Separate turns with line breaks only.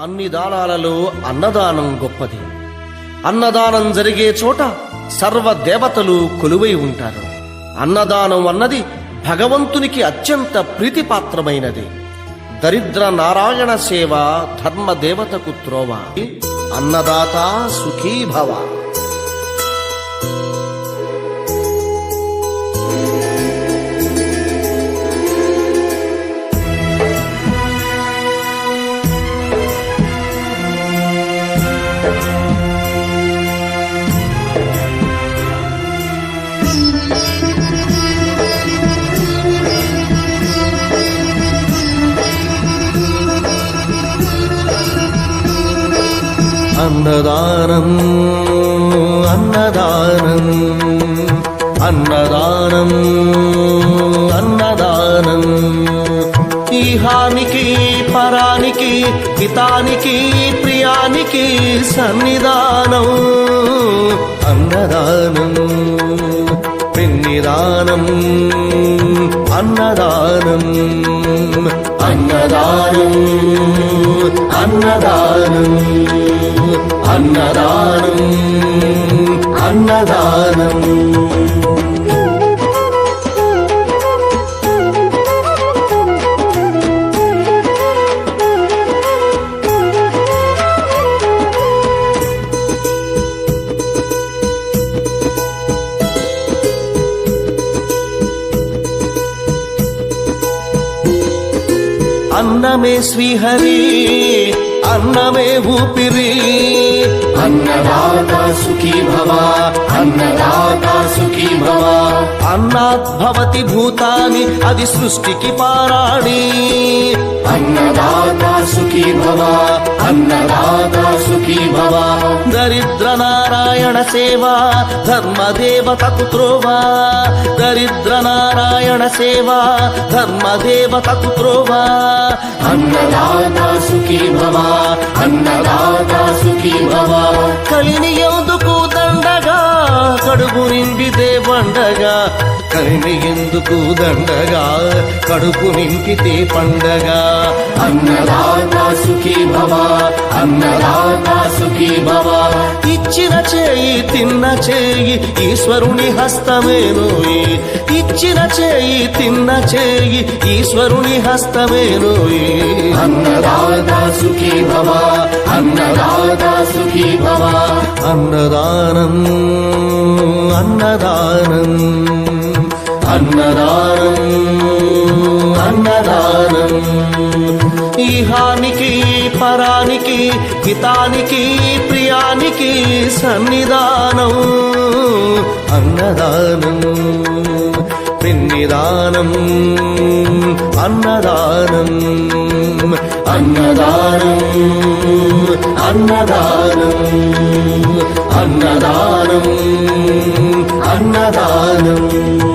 అన్ని దానాలలో అన్నదానం గొప్పది. అన్నదానం జరిగే చోట సర్వ దేవతలు కొలువై ఉంటారు. అన్నదానం అన్నది భగవంతునికి అత్యంత ప్రీతిపాత్రమైనది. దరిద్ర నారాయణ సేవ ధర్మదేవతకు త్రోవ. అన్నదాత సుఖీ భవ. అన్నదానం అన్నదానం అన్నదానం అన్నదానం ఈహానికి పరానికి హితానికి ప్రియానికి సన్నిధానం. అన్నదానం పిన్నిదానం అన్నదానం అన్నదానం అన్నదానం అన్నదానం అన్నదానం. అన్నమే శ్రీహరి అన్నమే ఊపిరి.
అన్నదాత సుఖీ భవ అన్నదాత సుఖీ భవ.
అన్నాద్భవతి భూతాని అది సృష్టికి పారాణి.
అన్నదాత సుఖీ భవ అన్నదాత సుఖీ భవ.
దరిద్ర నారాయణ సేవ ధర్మదేవతకు త్రోవ. దరిద్ర నారాయణ సేవ ధర్మదేవతకు త్రోవ.
అన్నదాత సుఖీ భవ అన్నదాత సుఖీ భవ.
కలిని ఎందుకు దండగా కడుపు నింపితే పండగా. కలిని ఎందుకు దండగా కడుపు నింపితే పండగ.
అన్నదాత సుఖీ భవ అన్నదాత సుఖీ భవ.
ఇచ్చిన చేయి తిన్న చేయి ఈశ్వరుని హస్తమేనోయి. ఇచ్చిన చేయి తిన్న చేయి ఈశ్వరుని హస్తమేనోయి.
అన్నదాత సుఖీ భవ అన్నదాత సుఖీ భవ.
అన్నదానం అన్నదానం అన్నదానం అన్నదానం ఈహానికి పరానికి హితానికి ప్రియానికి సన్నిధానం. అన్నదానం పిన్నిదానం అన్నదానం అన్నదానం అన్నదానం అన్నదానం అన్నదానం.